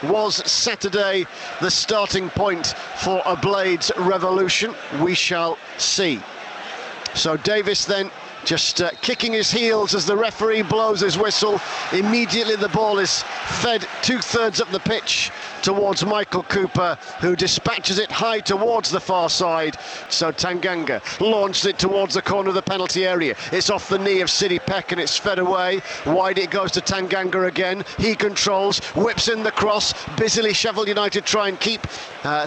Was Saturday the starting point for a Blades revolution? We shall see. So Davis then just kicking his heels as the referee blows his whistle. Immediately the ball is fed 2/3 up the pitch towards Michael Cooper, who dispatches it high towards the far side. So Tanganga launched it towards the corner of the penalty area. It's off the knee of Sidney Peck and it's fed away. Wide it goes to Tanganga again. He controls, whips in the cross. Busily Sheffield United try and keep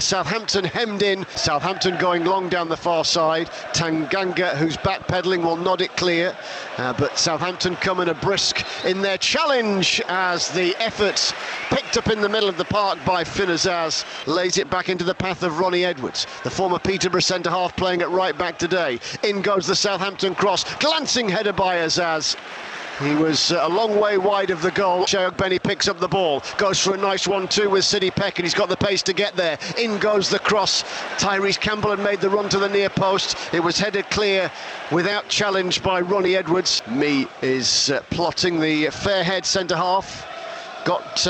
Southampton hemmed in. Southampton going long down the far side. Tanganga, who's backpedaling, will nod it clear. But Southampton coming a brisk in their challenge as the efforts picked up in the middle of the park by Finn Azaz lays it back into the path of Ronnie Edwards, the former Peterborough centre-half playing at right back today. In goes the Southampton cross, glancing header by Azaz. He was a long way wide of the goal. Sheog Benny picks up the ball, goes for a nice 1-2 with Sidney Peck, and he's got the pace to get there. In goes the cross. Tyrese Campbell had made the run to the near post. It was headed clear without challenge by Ronnie Edwards. Me is plotting the Fairhead centre-half. Got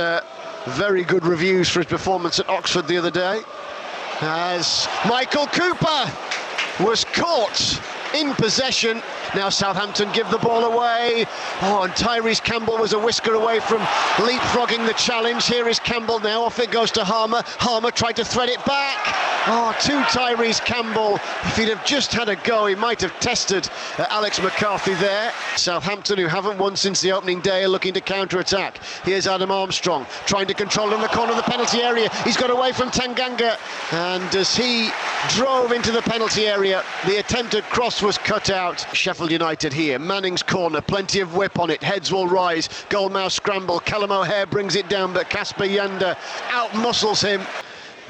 very good reviews for his performance at Oxford the other day, as Michael Cooper was caught in possession. Now Southampton give the ball away. Oh, and Tyrese Campbell was a whisker away from leapfrogging the challenge. Here is Campbell now, off it goes to Harmer. Harmer tried to thread it back. Oh, to Tyrese Campbell. If he'd have just had a go, he might have tested Alex McCarthy there. Southampton, who haven't won since the opening day, are looking to counter-attack. Here's Adam Armstrong, trying to control in the corner of the penalty area. He's got away from Tanganga, and as he drove into the penalty area, the attempted cross was cut out. Sheffield United here, Manning's corner, plenty of whip on it, heads will rise, goalmouth scramble, Callum O'Hare brings it down, but Casper Yander out-muscles him.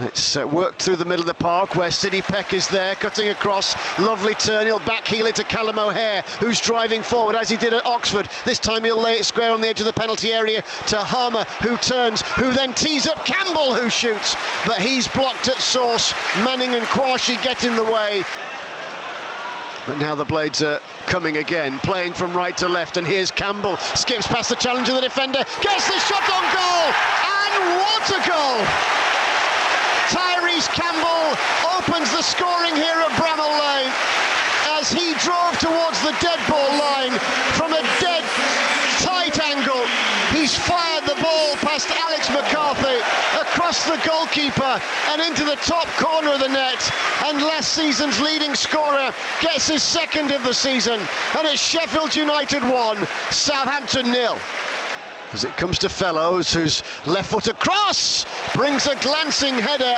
It's worked through the middle of the park where Sidney Peck is there, cutting across, lovely turn, he'll backheel it to Callum O'Hare, who's driving forward as he did at Oxford. This time he'll lay it square on the edge of the penalty area to Harmer, who turns, who then tees up Campbell, who shoots, but he's blocked at source. Manning and Kwashi get in the way. But now the Blades are coming again, playing from right to left, and here's Campbell, skips past the challenge of the defender, gets the shot on goal, and what a goal! Tyrese Campbell opens the scoring here at Bramall Lane as he drove towards the dead ball line from a dead tight angle. He's fired the ball past Alex McCarthy, across the goalkeeper and into the top corner of the net, and last season's leading scorer gets his second of the season, and it's Sheffield United 1, Southampton 0. As it comes to Fellows, whose left foot across brings a glancing header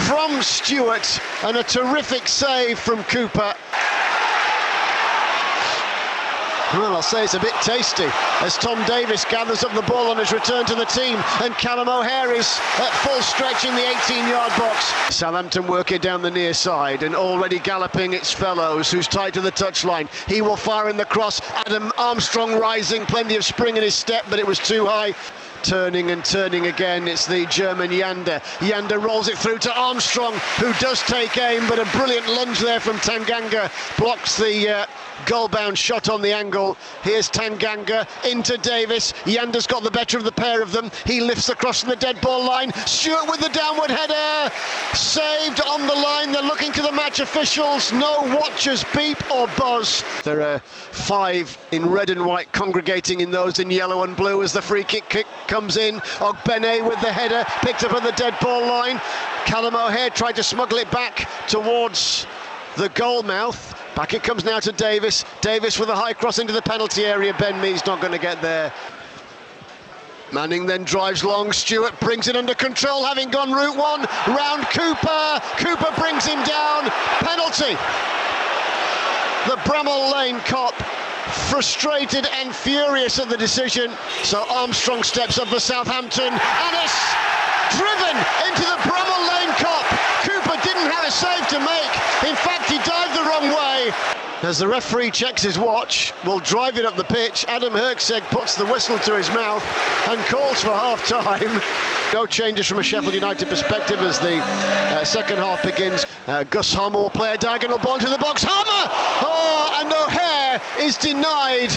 from Stewart and a terrific save from Cooper. Well, I'll say it's a bit tasty as Tom Davis gathers up the ball on his return to the team, and Callum O'Hare is at full stretch in the 18-yard box. Southampton working down the near side, and already galloping it's Fellows, who's tied to the touchline. He will fire in the cross. Adam Armstrong rising, plenty of spring in his step, but it was too high. Turning and turning again, it's the German Yander. Yander rolls it through to Armstrong, who does take aim, but a brilliant lunge there from Tanganga blocks the goal-bound shot on the angle. Here's Tanganga into Davis. Yander's got the better of the pair of them. He lifts across from the dead ball line. Stewart with the downward header. Saved on the line. They're looking to the match officials. No watchers beep or buzz. There are 5 in red and white congregating in those in yellow and blue as the free kick comes in. Ogbene with the header, picked up on the dead ball line. Callum O'Hare tried to smuggle it back towards the goal mouth. Back it comes now to Davis. Davis with a high cross into the penalty area. Ben Mee's not going to get there. Manning then drives long. Stewart brings it under control, having gone route 1 round Cooper. Cooper brings him down. Penalty. The Bramall Lane cop frustrated and furious at the decision. So Armstrong steps up for Southampton, and it's driven into the Bramall Lane cop. Cooper didn't have a save to make. In fact, he dived the wrong way. As the referee checks his watch, will drive it up the pitch. Adam Herkseg puts the whistle to his mouth and calls for half-time. No changes from a Sheffield United perspective as the second half begins. Gus Harmer will play a diagonal ball into the box. Harmer! Oh, and O'Hare is denied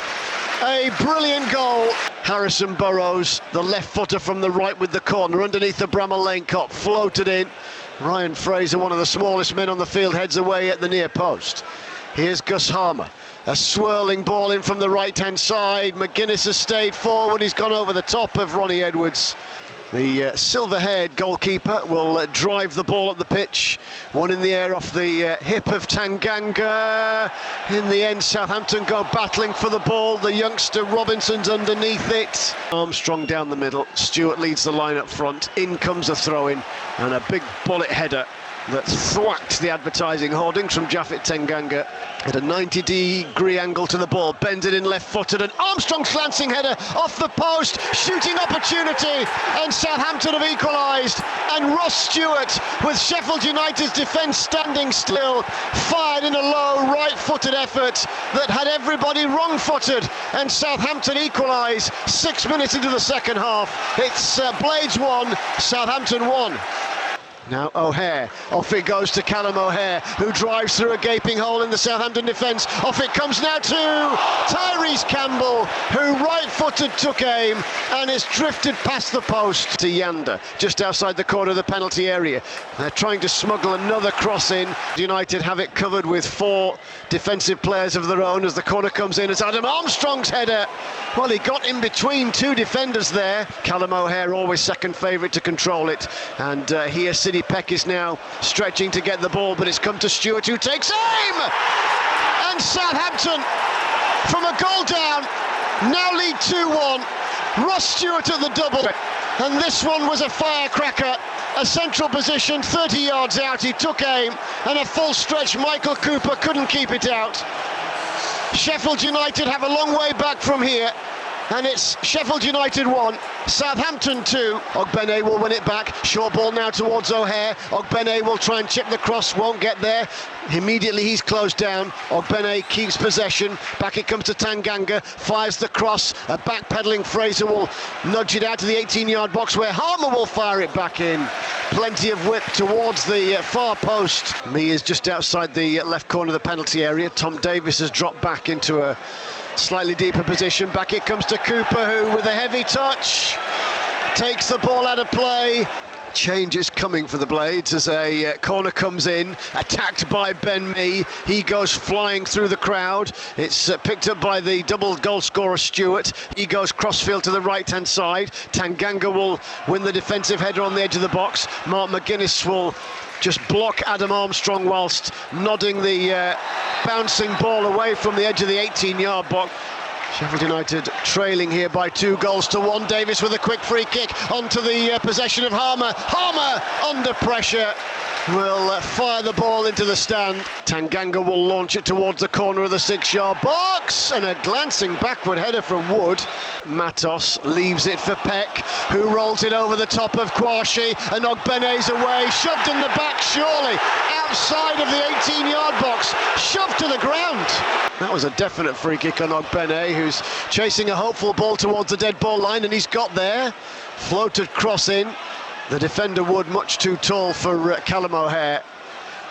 A brilliant goal. Harrison Burrows, the left footer from the right with the corner underneath the Bramall Lane cop, floated in. Ryan Fraser, one of the smallest men on the field, heads away at the near post. Here's Gus Harmer. A swirling ball in from the right-hand side. McGuinness has stayed forward. He's gone over the top of Ronnie Edwards. The silver-haired goalkeeper will drive the ball up the pitch. One in the air off the hip of Tanganga. In the end, Southampton go battling for the ball. The youngster Robinson's underneath it. Armstrong down the middle. Stewart leads the line up front. In comes a throw-in and a big bullet header that thwacked the advertising hoardings from Japhet Tanganga at a 90-degree angle to the ball, bends it in left-footed, and Armstrong's glancing header off the post, shooting opportunity, and Southampton have equalised. And Ross Stewart, with Sheffield United's defence standing still, fired in a low right-footed effort that had everybody wrong-footed, and Southampton equalise 6 minutes into the second half. It's Blades 1, Southampton 1. Now O'Hare, off it goes to Callum O'Hare, who drives through a gaping hole in the Southampton defence. Off it comes now to Tyrese Campbell, who right-footed took aim, and it's drifted past the post to Yanda, just outside the corner of the penalty area. They're trying to smuggle another cross in. United have it covered with 4 defensive players of their own as the corner comes in. It's Adam Armstrong's header. Well, he got in between 2 defenders there. Callum O'Hare, always second favourite to control it, and here City Peck is now stretching to get the ball, but it's come to Stewart, who takes aim! And Southampton, from a goal down, now lead 2-1. Ross Stewart at the double, and this one was a firecracker. A central position, 30 yards out, he took aim, and a full stretch Michael Cooper couldn't keep it out. Sheffield United have a long way back from here, and it's Sheffield United 1, Southampton 2. Ogbene will win it back. Short ball now towards O'Hare. Ogbene will try and chip the cross, won't get there. Immediately he's closed down. Ogbene keeps possession. Back it comes to Tanganga, fires the cross. A backpedaling Fraser will nudge it out to the 18-yard box, where Harmer will fire it back in. Plenty of whip towards the far post. Mee is just outside the left corner of the penalty area. Tom Davis has dropped back into a slightly deeper position. Back it comes to Cooper, who with a heavy touch takes the ball out of play. Change is coming for the Blades as a corner comes in, attacked by Ben Mee. He goes flying through the crowd. It's picked up by the double goal scorer Stewart. He goes crossfield to the right-hand side. Tanganga will win the defensive header on the edge of the box. Mark McGuinness will just block Adam Armstrong whilst nodding the bouncing ball away from the edge of the 18-yard box. Sheffield United trailing here by 2-1. Davis with a quick free kick onto the possession of Harmer. Harmer under pressure will fire the ball into the stand. Tanganga will launch it towards the corner of the 6-yard box, and a glancing backward header from Wood. Matos leaves it for Peck, who rolls it over the top of Kwashi, and Ogbene's away, shoved in the back surely, outside of the 18-yard box, shoved to the ground. That was a definite free kick on Ogbene, who's chasing a hopeful ball towards the dead ball line, and he's got there. Floated cross in. The defender Wood much too tall for Callum O'Hare.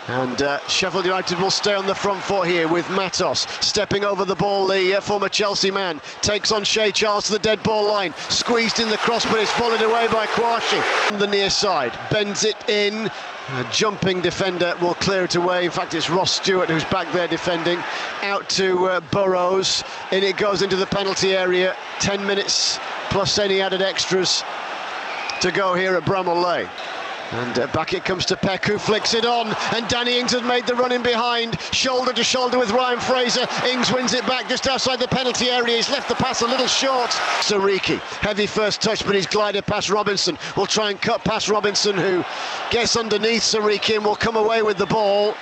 And Sheffield United will stay on the front foot here with Matos stepping over the ball. The former Chelsea man takes on Shea Charles to the dead ball line. Squeezed in the cross, but it's volleyed away by Kwashi. On the near side, bends it in. A jumping defender will clear it away. In fact, it's Ross Stewart who's back there defending. Out to Burrows. In it goes into the penalty area. 10 minutes plus any added extras to go here at Bramall Lane. And back it comes to Peck, who flicks it on, and Danny Ings has made the run in behind, shoulder to shoulder with Ryan Fraser. Ings wins it back just outside the penalty area. He's left the pass a little short. Sariki, heavy first touch, but he's glided past Robinson. Will try and cut past Robinson, who gets underneath Sariki and will come away with the ball.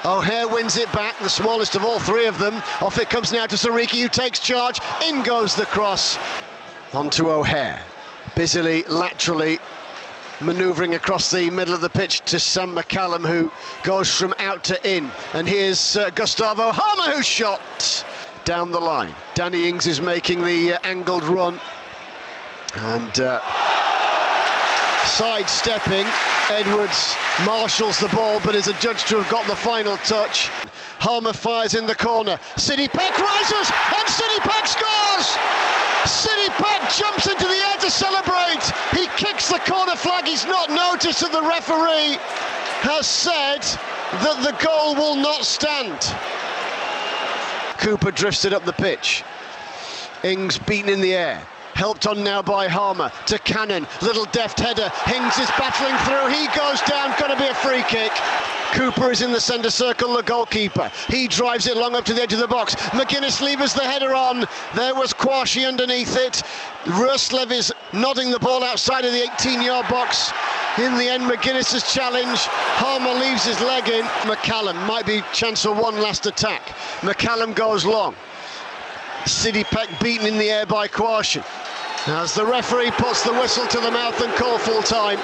O'Hare wins it back, the smallest of all 3 of them. Off it comes now to Sariki, who takes charge. In goes the cross. On to O'Hare, busily, laterally, manoeuvring across the middle of the pitch to Sam McCallum, who goes from out to in. And here's Gustavo Harmer, who shot down the line. Danny Ings is making the angled run. And sidestepping. Edwards marshals the ball, but is adjudged to have got the final touch. Harmer fires in the corner. Sidney Peck rises, and Sidney Peck scores! Sidney Peck jumps into the air to celebrate. He kicks the corner flag. He's not noticed that the referee has said that the goal will not stand. Cooper drifted up the pitch. Ings beaten in the air. Helped on now by Harmer to Cannon. Little deft header. Ings is battling through. He goes down. Going to be a free kick. Cooper is in the centre circle, the goalkeeper. He drives it long up to the edge of the box. McGuinness levers the header on. There was Kouachi underneath it. Ruslev is nodding the ball outside of the 18-yard box. In the end, McGuinness's challenge. Harmer leaves his leg in. McCallum might be chance for one last attack. McCallum goes long. Sidney Peck beaten in the air by Kouachi. As the referee puts the whistle to the mouth and call full time.